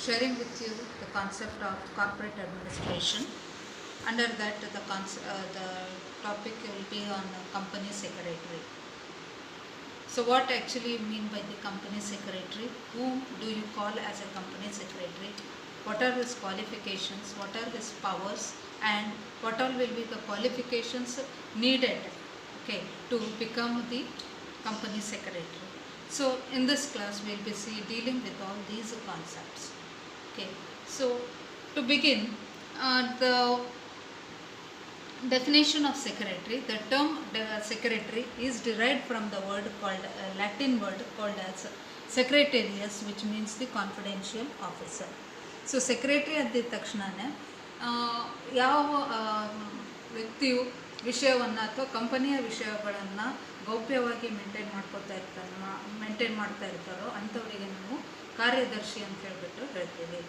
sharing with you the concept of corporate administration. Under that, the topic will be on company secretary. So what actually mean by the company secretary? Whom do you call as a company secretary? What are his qualifications? What are his powers? And what all will be the qualifications needed, okay, to become the company secretary? So in this class we will be dealing with all these concepts. Okay, so to begin, the definition of secretary. The term secretary is derived from the word called Latin word called as secretarius, which means the confidential officer. So secretary ಅಂದ ತಕ್ಷಣನೇ ಯಾವ ವ್ಯಕ್ತಿಯು ವಿಷಯವನ್ನು ಅಥವಾ ಕಂಪನಿಯ ವಿಷಯಗಳನ್ನು ಗೌಪ್ಯವಾಗಿ maintain ಮಾಡ್ತಾ ಇರ್ತಾರೋ ಅಂಥವರಿಗೆ ನಾವು ಕಾರ್ಯದರ್ಶಿ ಅಂತ ಹೇಳ್ತೀವಿ.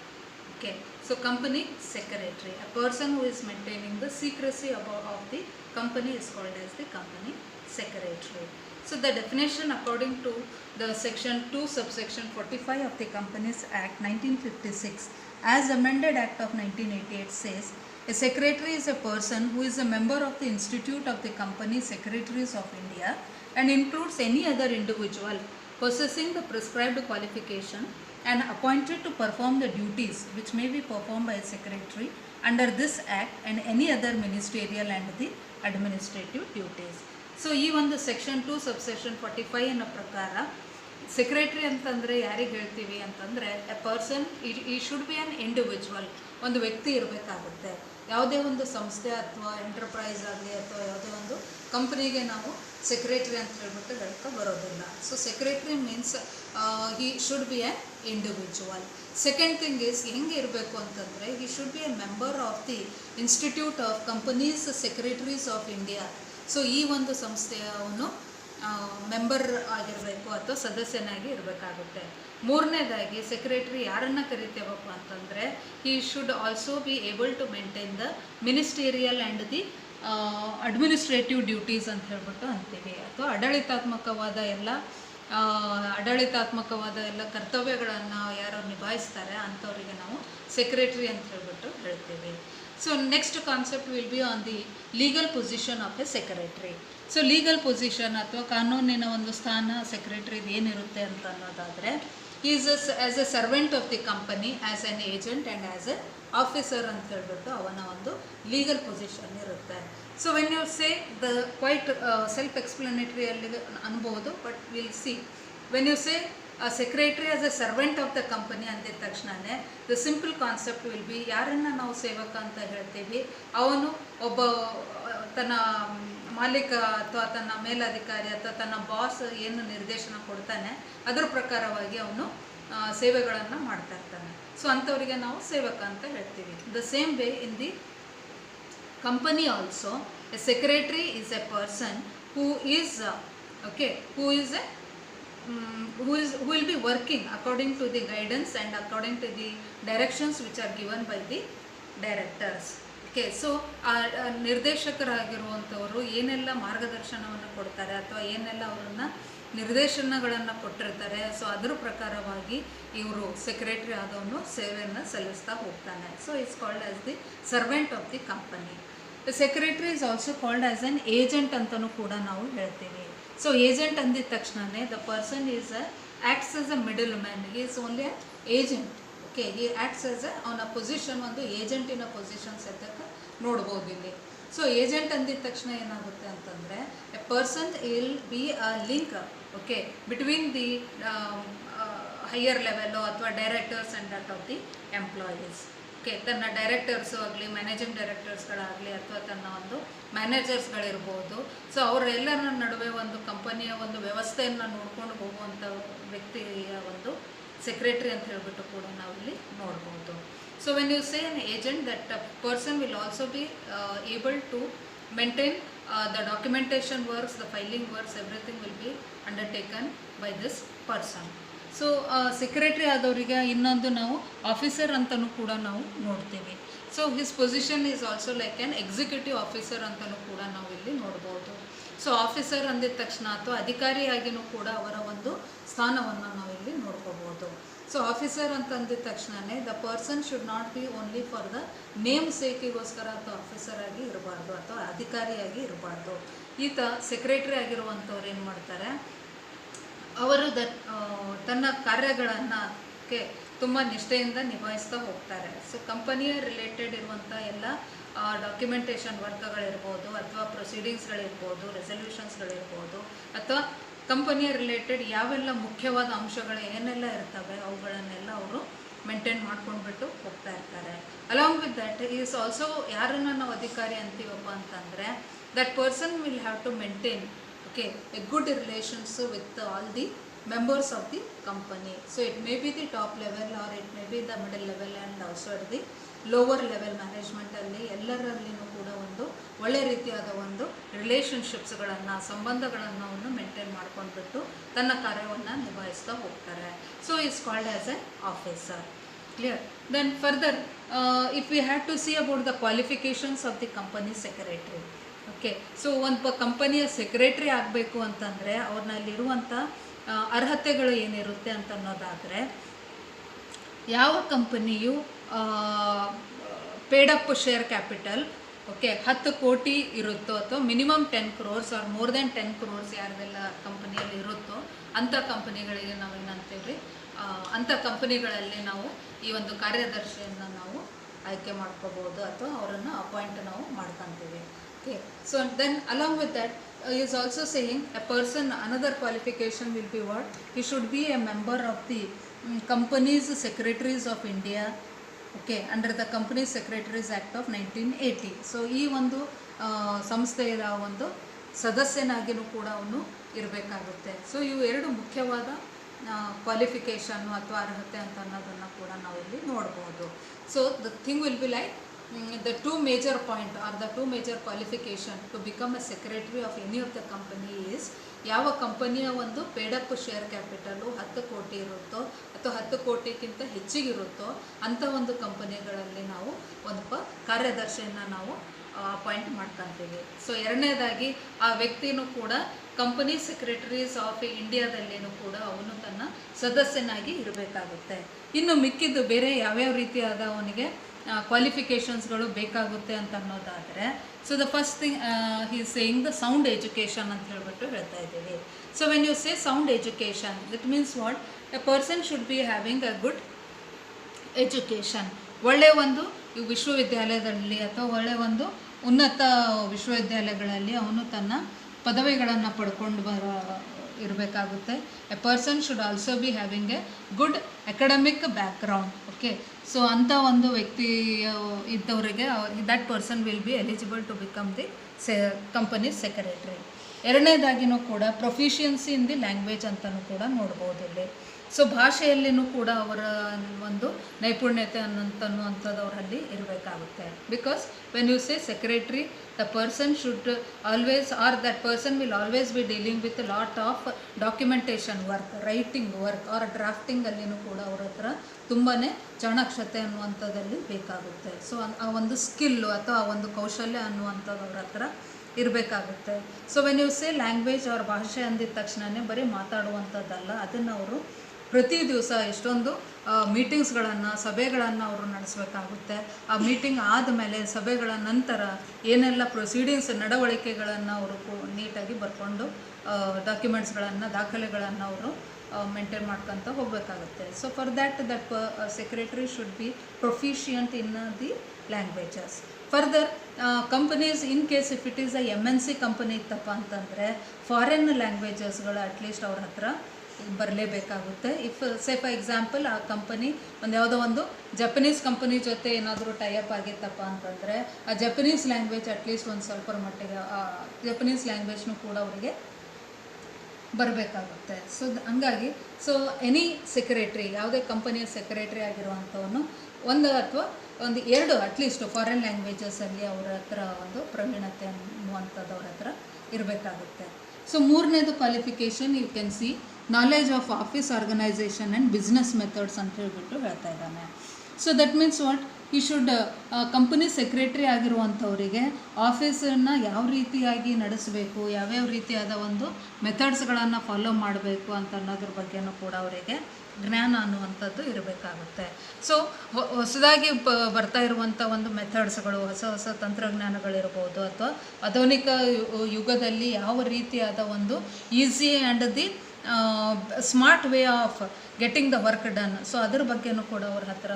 Okay, so company secretary, a person who is maintaining the secrecy of the company is called as the company secretary. So the definition according to the section 2 subsection 45 of the Companies Act 1956 as amended Act of 1988 says, a secretary is a person who is a member of the Institute of the Company Secretaries of India and includes any other individual possessing the prescribed qualification and appointed to perform the duties which may be performed by a secretary under this act and any other ministerial and the administrative duties. So ಈ ಒಂದು section 2 subsection 45 ಅನ್ನೋ ಪ್ರಕಾರ secretary ಅಂತಂದರೆ ಯಾರಿಗೆ ಹೇಳ್ತೀವಿ ಅಂತಂದರೆ a person ಈ should be on individual, ಒಂದು ವ್ಯಕ್ತಿ ಇರಬೇಕಾಗುತ್ತೆ. ಯಾವುದೇ ಒಂದು ಸಂಸ್ಥೆ ಅಥವಾ ಎಂಟರ್ಪ್ರೈಸ್ ಆಗಲಿ ಅಥವಾ ಯಾವುದೇ ಒಂದು ಕಂಪ್ನಿಗೆ ನಾವು ಸೆಕ್ರೆಟರಿ ಅಂತ ಹೇಳ್ತಾ ಬರೋದಿಲ್ಲ. So secretary means he should be on individual. Second thing is ಹೆಂಗೆ ಇರಬೇಕು ಅಂತಂದರೆ he should be A member of the institute of companies secretaries of India. So ಈ ಒಂದು ಸಂಸ್ಥೆಯ ಅವನು ಮೆಂಬರ್ ಆಗಿರಬೇಕು ಅಥವಾ ಸದಸ್ಯನಾಗಿ ಇರಬೇಕಾಗುತ್ತೆ. ಮೂರನೇದಾಗಿ ಸೆಕ್ರೆಟರಿ ಯಾರನ್ನು ಕರಿತೇವಪ್ಪ ಅಂತಂದರೆ he should also be able to maintain the ministerial and the administrative duties ಅಂತ ಹೇಳ್ಬಿಟ್ಟು ಅಂತೀವಿ. ಅಥವಾ ಆಡಳಿತಾತ್ಮಕವಾದ ಎಲ್ಲ ಕರ್ತವ್ಯಗಳನ್ನು ಯಾರು ನಿಭಾಯಿಸ್ತಾರೆ ಅಂಥವರಿಗೆ ನಾವು ಸೆಕ್ರೆಟರಿ ಅಂತ ಹೇಳ್ತೀವಿ. So next concept will be on the legal position of a secretary. So legal position ಅಥವಾ ಕಾನೂನಿನ ಒಂದು ಸ್ಥಾನ ಸೆಕ್ರೆಟರಿ ಏನಿರುತ್ತೆ ಅಂತ ಅನ್ನೋದಾದರೆ is as a servant of the company, as an agent and as a officer ಅಂತ ಹೇಳ್ಬಿಟ್ಟು ಅವನ ಒಂದು ಲೀಗಲ್ ಪೊಸಿಷನ್ ಇರುತ್ತೆ. So when you say the quite self explanatory ಅಲ್ಲಿ ಅನ್ಬೋದು, but will see when you say secretary as a servant of the company ಅಂದಿದ ತಕ್ಷಣವೇ the simple concept will be ಯಾರನ್ನು ನಾವು ಸೇವಕ ಅಂತ ಹೇಳ್ತೀವಿ, ಅವನು ಒಬ್ಬ ತನ್ನ ಮಾಲೀಕ ಅಥವಾ ತನ್ನ ಮೇಲಧಿಕಾರಿ ಅಥವಾ ತನ್ನ ಬಾಸ್ ಏನು ನಿರ್ದೇಶನ ಕೊಡ್ತಾನೆ ಅದರ ಪ್ರಕಾರವಾಗಿ ಅವನು ಸೇವೆಗಳನ್ನು ಮಾಡ್ತಾ ಇರ್ತಾನೆ. ಸೊ ಅಂಥವರಿಗೆ ನಾವು ಸೇವಕ ಅಂತ ಹೇಳ್ತೀವಿ. The same way in the company also A secretary is A person who will be working according to the guidance and according to the directions which are given by the directors. Okay, so ನಿರ್ದೇಶಕರಾಗಿರುವಂಥವರು ಏನೆಲ್ಲ ಮಾರ್ಗದರ್ಶನವನ್ನು ಕೊಡ್ತಾರೆ ಅಥವಾ ಏನೆಲ್ಲ ಅವರನ್ನು ನಿರ್ದೇಶನಗಳನ್ನು ಕೊಟ್ಟಿರ್ತಾರೆ, so ಅದರ ಪ್ರಕಾರವಾಗಿ ಇವರು ಸೆಕ್ರೆಟರಿ ಆದವನು ಸೇವೆಯನ್ನು ಸಲ್ಲಿಸ್ತಾ ಹೋಗ್ತಾನೆ. So it's called as the servant of the company. The secretary is also called as an agent ಅಂತಲೂ ಕೂಡ ನಾವು ಹೇಳ್ತೀವಿ. ಸೊ ಏಜೆಂಟ್ ಅಂದಿದ ತಕ್ಷಣವೇ the person is acts as a middle man, he is only a agent. Okay, he acts as A ಅವನ position ಒಂದು ಏಜೆಂಟಿನ position ಸದ್ಯಕ್ಕೆ ನೋಡ್ಬೋದು ಇಲ್ಲಿ. ಸೊ ಏಜೆಂಟ್ ಅಂದಿದ ತಕ್ಷಣ ಏನಾಗುತ್ತೆ ಅಂತಂದರೆ a person will be a link, okay, between the higher level ಅಥವಾ directors and that of the employees. Okay, ತನ್ನ ಡೈರೆಕ್ಟರ್ಸು ಆಗಲಿ, ಮ್ಯಾನೇಜಿಂಗ್ ಡೈರೆಕ್ಟರ್ಸ್ಗಳಾಗಲಿ ಅಥವಾ ತನ್ನ ಒಂದು ಮ್ಯಾನೇಜರ್ಸ್ಗಳಿರ್ಬೋದು. ಸೊ ಅವರೆಲ್ಲರ ನಡುವೆ ಒಂದು ಕಂಪನಿಯ ಒಂದು ವ್ಯವಸ್ಥೆಯನ್ನು ನೋಡ್ಕೊಂಡು ಹೋಗುವಂಥ ವ್ಯಕ್ತಿಯ ಒಂದು ಸೆಕ್ರೆಟರಿ ಅಂತ ಹೇಳ್ಬಿಟ್ಟು ಕೂಡ ನಾವಿಲ್ಲಿ ನೋಡ್ಬೋದು. So when you say an agent, that person will also be able to maintain the documentation works, the filing works, everything will be undertaken by this person. So secretary ಆದವರಿಗೆ ಇನ್ನೊಂದು ನಾವು ಆಫೀಸರ್ ಅಂತಲೂ ಕೂಡ ನಾವು ನೋಡ್ತೀವಿ. So his position is also like an executive officer ಅಂತಲೂ ಕೂಡ ನಾವು ಇಲ್ಲಿ ನೋಡ್ಬೋದು. ಸೊ ಆಫೀಸರ್ ಅಂದಿದ ತಕ್ಷಣ ಅಥವಾ ಅಧಿಕಾರಿಯಾಗಿಯೂ ಕೂಡ ಅವರ ಒಂದು ಸ್ಥಾನವನ್ನು ನಾವು ನಾವಿಲ್ಲಿ ನೋಡ್ಕೋಬೋದು. ಸೊ ಆಫೀಸರ್ ಅಂತ ಅಂದಿದ ತಕ್ಷಣವೇ the person should not be only for the name ಸೇಕಿಗೋಸ್ಕರ ಅಥವಾ ಆಫೀಸರ್ ಆಗಿ ಇರಬಾರ್ದು ಅಥವಾ ಅಧಿಕಾರಿಯಾಗಿ ಇರಬಾರ್ದು. ಈತ ಸೆಕ್ರೆಟರಿ ಆಗಿರುವಂಥವ್ರು ಏನು ಮಾಡ್ತಾರೆ, ಅವರು ತನ್ನ ಕಾರ್ಯಗಳನ್ನು ತುಂಬ ನಿಷ್ಠೆಯಿಂದ ನಿಭಾಯಿಸ್ತಾ ಹೋಗ್ತಾರೆ. ಸೊ ಕಂಪನಿಯ ರಿಲೇಟೆಡ್ ಇರುವಂಥ ಎಲ್ಲ ಡಾಕ್ಯುಮೆಂಟೇಷನ್ ವರ್ಕ್ಗಳಿರ್ಬೋದು ಅಥವಾ ಪ್ರೊಸೀಡಿಂಗ್ಸ್ಗಳಿರ್ಬೋದು, ರೆಸಲ್ಯೂಷನ್ಸ್ಗಳಿರ್ಬೋದು, ಅಥವಾ ಕಂಪನಿಯ ರಿಲೇಟೆಡ್ ಯಾವೆಲ್ಲ ಮುಖ್ಯವಾದ ಅಂಶಗಳು ಏನೆಲ್ಲ ಇರ್ತವೆ ಅವುಗಳನ್ನೆಲ್ಲ ಅವರು ಮೇಂಟೈನ್ ಮಾಡ್ಕೊಂಡ್ಬಿಟ್ಟು ಹೋಗ್ತಾ ಇರ್ತಾರೆ. Along with that is also ಯಾರನ್ನು ನಾವು ಅಧಿಕಾರಿ ಅಂತೀವಪ್ಪ ಅಂತಂದರೆ that person will have to maintain a good relations with all the members of the company. So it may be the top level or it may be the middle level and also at the lower level management ಅಲ್ಲಿ ಎಲ್ಲರಲ್ಲಿನೂ ಕೂಡ ಒಂದು ಒಳ್ಳೆ ರೀತಿಯಾದ ಒಂದು ರಿಲೇಷನ್ಶಿಪ್ಸ್ಗಳನ್ನು ಸಂಬಂಧಗಳನ್ನು ಅವನು maintain ಮಾಡ್ಕೊಂಡ್ಬಿಟ್ಟು ತನ್ನ ಕಾರ್ಯವನ್ನು ನಿಭಾಯಿಸ್ತಾ ಹೋಗ್ತಾರೆ. So is called as an officer. Clear? Then further if we have to see about the qualifications of the company secretary. Okay, so ಒಂದು ಕಂಪನಿಯ ಸೆಕ್ರೆಟರಿ ಆಗಬೇಕು ಅಂತಂದರೆ ಅವ್ರನ್ನಲ್ಲಿರುವಂಥ ಅರ್ಹತೆಗಳು ಏನಿರುತ್ತೆ ಅಂತ ಅನ್ನೋದಾದರೆ, ಯಾವ ಕಂಪನಿಯು ಪೇಡಪ್ ಶೇರ್ ಕ್ಯಾಪಿಟಲ್ 10 ಕೋಟಿ ಇರುತ್ತೋ ಅಥವಾ minimum 10 crores or more then 10 crores ಯಾರದೆಲ್ಲ ಕಂಪನಿಯಲ್ಲಿ ಇರುತ್ತೋ ಅಂಥ ಕಂಪನಿಗಳಿಗೆ ನಾವೇನಂತೀವಿ, ಅಂಥ ಕಂಪನಿಗಳಲ್ಲಿ ನಾವು ಈ ಒಂದು ಕಾರ್ಯದರ್ಶಿಯನ್ನು ನಾವು ಆಯ್ಕೆ ಮಾಡ್ಕೋಬೋದು ಅಥವಾ ಅವರನ್ನು ಅಪಾಯಿಂಟ್ ನಾವು ಮಾಡ್ಕೊತೀವಿ. Okay, so then along with that is also saying a person, another qualification will be what? He should be a member of the Companies Secretaries of India, okay, under the Companies Secretaries Act of 1980. So ಈ ಒಂದು ಸಂಸ್ಥೆಯ ಒಂದು ಸದಸ್ಯನಾಗಿಯೂ ಕೂಡ ಅವನು ಇರಬೇಕಾಗುತ್ತೆ. So ಇವು ಎರಡು ಮುಖ್ಯವಾದ ಕ್ವಾಲಿಫಿಕೇಷನ್ನು ಅಥವಾ ಅರ್ಹತೆ ಅಂತ ಅನ್ನೋದನ್ನು ಕೂಡ ನಾವಿಲ್ಲಿ ನೋಡ್ಬೋದು. So the thing will be like the two major point or the two major qualification to become a secretary of any of the company is ಯಾವ ಕಂಪನಿಯ ಒಂದು ಪೇಡಪ್ ಶೇರ್ ಕ್ಯಾಪಿಟಲು 10 ಕೋಟಿ ಇರುತ್ತೋ ಅಥವಾ 10 ಕೋಟಿಗಿಂತ ಹೆಚ್ಚಿಗಿರುತ್ತೋ ಅಂಥ ಒಂದು ಕಂಪನಿಗಳಲ್ಲಿ ನಾವು ಒಂದು ಕಾರ್ಯದರ್ಶಿಯನ್ನು ನಾವು ಅಪಾಯಿಂಟ್ ಮಾಡ್ಕೊತೀವಿ. ಸೊ ಎರಡನೇದಾಗಿ ಆ ವ್ಯಕ್ತಿನೂ ಕೂಡ ಕಂಪನಿ ಸೆಕ್ರೆಟರೀಸ್ ಆಫ್ ಇಂಡಿಯಾದಲ್ಲಿನೂ ಕೂಡ ಅವನು ತನ್ನ ಸದಸ್ಯನಾಗಿ ಇರಬೇಕಾಗುತ್ತೆ. ಇನ್ನು ಮಿಕ್ಕಿದ್ದು ಬೇರೆ ಯಾವ್ಯಾವ ರೀತಿಯಾದ ಅವನಿಗೆ ಕ್ವಾಲಿಫಿಕೇಷನ್ಸ್ಗಳು ಬೇಕಾಗುತ್ತೆ ಅಂತ ಅನ್ನೋದಾದರೆ, so the first thing he is saying the sound education ಅಂತ ಹೇಳ್ಬಿಟ್ಟು ಹೇಳ್ತಾ ಇದ್ದೀವಿ. So when you say sound education, that means what? A person should be having a good education. ಒಳ್ಳೆಯ ಒಂದು ವಿಶ್ವವಿದ್ಯಾಲಯದಲ್ಲಿ ಅಥವಾ ಒಳ್ಳೆಯ ಒಂದು ಉನ್ನತ ವಿಶ್ವವಿದ್ಯಾಲಯಗಳಲ್ಲಿ ಅವನು ತನ್ನ ಪದವಿಗಳನ್ನು ಪಡ್ಕೊಂಡು ಇರಬೇಕಾಗುತ್ತೆ. A person should also be having a good academic background. Okay, so ಅಂಥ ಒಂದು ವ್ಯಕ್ತಿ ಇದ್ದವರಿಗೆ that person will be eligible to become the company secretary. ಎರಡನೇದಾಗಿನೂ ಕೂಡ ಪ್ರೊಫಿಷಿಯನ್ಸಿ ಇನ್ ದಿ ಲ್ಯಾಂಗ್ವೇಜ್ ಅಂತಲೂ ಕೂಡ ನೋಡ್ಬೋದು ಇಲ್ಲಿ. ಸೊ ಭಾಷೆಯಲ್ಲಿನೂ ಕೂಡ ಅವರ ಒಂದು ನೈಪುಣ್ಯತೆ ಅನ್ನುವಂಥದ್ದು ಅವರಲ್ಲಿ ಇರಬೇಕಾಗುತ್ತೆ. Because when you say secretary, the person should always or that person will always be dealing with lot of documentation work, writing work or ಡ್ರಾಫ್ಟಿಂಗಲ್ಲಿನೂ ಕೂಡ ಅವ್ರ ಹತ್ರ ತುಂಬಾ ಚಾಣಾಕ್ಷತೆ ಅನ್ನುವಂಥದ್ದಲ್ಲಿ ಬೇಕಾಗುತ್ತೆ. ಸೊ ಆ ಒಂದು ಸ್ಕಿಲ್ಲು ಅಥವಾ ಆ ಒಂದು ಕೌಶಲ್ಯ ಅನ್ನುವಂಥದ್ದು ಅವ್ರ ಹತ್ರ ಇರಬೇಕಾಗುತ್ತೆ. So when you say language ಅವ್ರ ಭಾಷೆ ಅಂದಿದ ತಕ್ಷಣವೇ ಬರೀ ಮಾತಾಡುವಂಥದ್ದಲ್ಲ, ಅದನ್ನು ಅವರು ಪ್ರತಿ ದಿವಸ ಎಷ್ಟೊಂದು ಮೀಟಿಂಗ್ಸ್ಗಳನ್ನು ಸಭೆಗಳನ್ನು ಅವರು ನಡೆಸಬೇಕಾಗುತ್ತೆ. ಆ ಮೀಟಿಂಗ್ ಆದಮೇಲೆ ಸಭೆಗಳ ನಂತರ ಏನೆಲ್ಲ ಪ್ರೊಸೀಡಿಂಗ್ಸ್ ನಡವಳಿಕೆಗಳನ್ನು ಅವರು ನೀಟಾಗಿ ಬರ್ಕೊಂಡು ಡಾಕ್ಯುಮೆಂಟ್ಸ್ಗಳನ್ನು ದಾಖಲೆಗಳನ್ನು ಅವರು ಮೇಂಟೈನ್ ಮಾಡ್ಕೊತ ಹೋಗಬೇಕಾಗುತ್ತೆ. So for that secretary should be proficient in the languages. Further companies in case if it is a MNC company ಇತ್ತಪ್ಪ ಅಂತಂದರೆ ಫಾರಿನ್ ಲ್ಯಾಂಗ್ವೇಜಸ್ಗಳು ಅಟ್ಲೀಸ್ಟ್ ಅವ್ರ ಹತ್ರ ಬರಲೇಬೇಕಾಗುತ್ತೆ. ಇಫ್ ಸೇ ಫಾರ್ ಎಕ್ಸಾಂಪಲ್ ಆ ಕಂಪನಿ ಯಾವುದೋ ಒಂದು ಜಪನೀಸ್ ಕಂಪನಿ ಜೊತೆ ಏನಾದರೂ ಟೈಅಪ್ ಆಗಿತ್ತಪ್ಪ ಅಂತಂದರೆ ಆ ಜಪನೀಸ್ ಲ್ಯಾಂಗ್ವೇಜ್ ಅಟ್ಲೀಸ್ಟ್ ಒಂದು ಸ್ವಲ್ಪರ ಮಟ್ಟಿಗೆ ಜಪನೀಸ್ ಲ್ಯಾಂಗ್ವೇಜ್ನೂ ಕೂಡ ಅವರಿಗೆ ಬರಬೇಕಾಗುತ್ತೆ. ಸೊ ಹಂಗಾಗಿ ಸೊ ಎನಿ ಸೆಕ್ರೆಟ್ರಿ, ಯಾವುದೇ ಕಂಪನಿಯ ಸೆಕ್ರೆಟ್ರಿ ಆಗಿರುವಂಥವನು ಒಂದು ಅಥವಾ ಒಂದು ಎರಡು ಅಟ್ಲೀಸ್ಟ್ ಫಾರಿನ್ ಲ್ಯಾಂಗ್ವೇಜಸಲ್ಲಿ ಅವರ ಹತ್ರ ಒಂದು ಪ್ರವೀಣತೆ ಅನ್ನುವಂಥದ್ದು ಅವ್ರ ಹತ್ರ ಇರಬೇಕಾಗುತ್ತೆ. ಸೊ ಮೂರನೇದು qualification you can see knowledge of office organisation and business methods ಅಂತ ಹೇಳ್ಬಿಟ್ಟು ಹೇಳ್ತಾ ಇದ್ದಾನೆ. So that means what? ಈ ಶುಡ್ ಕಂಪನಿ ಸೆಕ್ರೆಟ್ರಿ ಆಗಿರುವಂಥವರಿಗೆ ಆಫೀಸನ್ನು ಯಾವ ರೀತಿಯಾಗಿ ನಡೆಸಬೇಕು, ಯಾವ್ಯಾವ ರೀತಿಯಾದ ಒಂದು ಮೆಥಡ್ಸ್ಗಳನ್ನು ಫಾಲೋ ಮಾಡಬೇಕು ಅಂತ ಅನ್ನೋದ್ರ ಬಗ್ಗೆನೂ ಕೂಡ ಅವರಿಗೆ ಜ್ಞಾನ ಅನ್ನುವಂಥದ್ದು ಇರಬೇಕಾಗುತ್ತೆ. ಸೊ ಹೊಸದಾಗಿ ಬರ್ತಾ ಇರುವಂಥ ಒಂದು ಮೆಥಡ್ಸ್ಗಳು, ಹೊಸ ಹೊಸ ತಂತ್ರಜ್ಞಾನಗಳಿರ್ಬೋದು, ಅಥವಾ ಆಧುನಿಕ ಯುಗದಲ್ಲಿ ಯಾವ ರೀತಿಯಾದ ಒಂದು easy and the smart way of getting the work done, so ಅದ್ರ ಬಗ್ಗೆನೂ ಕೂಡ ಅವ್ರ ಹತ್ರ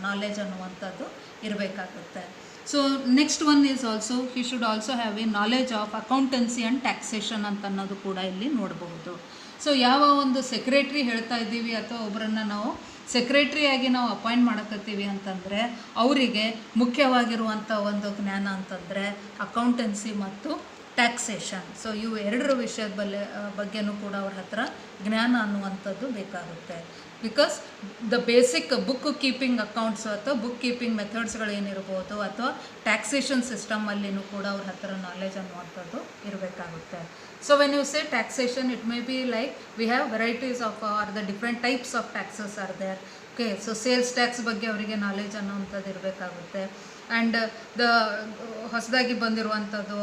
ನಾಲೆಜ್ ಅನ್ನುವಂಥದ್ದು ಇರಬೇಕಾಗುತ್ತೆ. So next one is also he should also have A knowledge of accountancy and taxation ಅಂತ ಅನ್ನೋದು ಕೂಡ ಇಲ್ಲಿ ನೋಡಬಹುದು. ಸೊ ಯಾವ ಒಂದು ಸೆಕ್ರೆಟ್ರಿ ಹೇಳ್ತಾ ಇದ್ದೀವಿ ಅಥವಾ ಒಬ್ಬರನ್ನು ನಾವು ಸೆಕ್ರೆಟ್ರಿಯಾಗಿ ನಾವು ಅಪಾಯಿಂಟ್ ಮಾಡಕತ್ತೀವಿ ಅಂತಂದರೆ ಅವರಿಗೆ ಮುಖ್ಯವಾಗಿರುವಂಥ ಒಂದು ಜ್ಞಾನ ಅಂತಂದರೆ ಅಕೌಂಟೆನ್ಸಿ ಮತ್ತು ಟ್ಯಾಕ್ಸೇಷನ್. ಸೊ ಇವು ಎರಡರ ವಿಷಯದ ಬಗ್ಗೆನೂ ಕೂಡ ಅವ್ರ ಹತ್ರ ಜ್ಞಾನ ಅನ್ನುವಂಥದ್ದು ಬೇಕಾಗುತ್ತೆ. Because the basic bookkeeping accounts ಅಥವಾ ಬುಕ್ ಕೀಪಿಂಗ್ ಮೆಥಡ್ಸ್ಗಳೇನಿರ್ಬೋದು ಅಥವಾ ಟ್ಯಾಕ್ಸೇಷನ್ ಸಿಸ್ಟಮಲ್ಲಿನೂ ಕೂಡ ಅವ್ರ ಹತ್ರ ನಾಲೆಜ್ ಅನ್ನುವಂಥದ್ದು ಇರಬೇಕಾಗುತ್ತೆ. So when you say taxation, it may be like we have varieties of or the different types of taxes are there. Okay, so sales tax ಬಗ್ಗೆ ಅವರಿಗೆ ನಾಲೆಜ್ ಅನ್ನೋವಂಥದ್ದು ಇರಬೇಕಾಗುತ್ತೆ. ಆ್ಯಂಡ್ ದ ಹೊಸದಾಗಿ ಬಂದಿರುವಂಥದ್ದು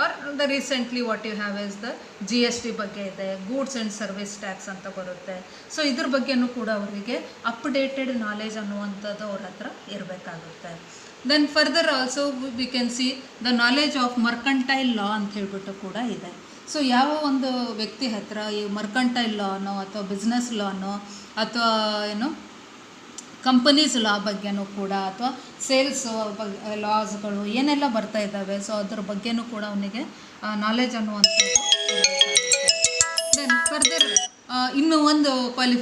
or the recently what you have is the GST ಬಗ್ಗೆ ಇದೆ, goods and service tax ಅಂತ ಬರುತ್ತೆ. ಸೊ ಇದ್ರ ಬಗ್ಗೆನೂ ಕೂಡ ಅವರಿಗೆ ಅಪ್ಡೇಟೆಡ್ ನಾಲೆಜ್ ಅನ್ನುವಂಥದ್ದು ಅವ್ರ ಹತ್ರ ಇರಬೇಕಾಗುತ್ತೆ. Then further also we can see the knowledge of mercantile law ಅಂತ ಹೇಳ್ಬಿಟ್ಟು ಕೂಡ ಇದೆ. ಸೊ ಯಾವ ಒಂದು ವ್ಯಕ್ತಿ ಹತ್ರ ಈ ಮರ್ಕಂಟೈಲ್ ಲಾನೋ ಅಥವಾ ಬಿಸ್ನೆಸ್ ಲಾನೋ ಅಥವಾ ಏನು ಕಂಪನೀಸ್ ಲಾ ಬಗ್ಗೆನೂ ಕೂಡ ಅಥವಾ ಸೇಲ್ಸ್ ಲಾಸ್ಗಳು ಏನೆಲ್ಲ ಬರ್ತಾ ಇದ್ದಾವೆ, ಸೊ ಅದ್ರ ಬಗ್ಗೆನೂ ಕೂಡ ಅವನಿಗೆ ನಾಲೆಜ್ ಅನ್ನುವಂಥದ್ದು ಇರಬೇಕಾಗುತ್ತೆ. ದೆನ್ ಫರ್ದರ್ ಇನ್ನೂ ಒಂದು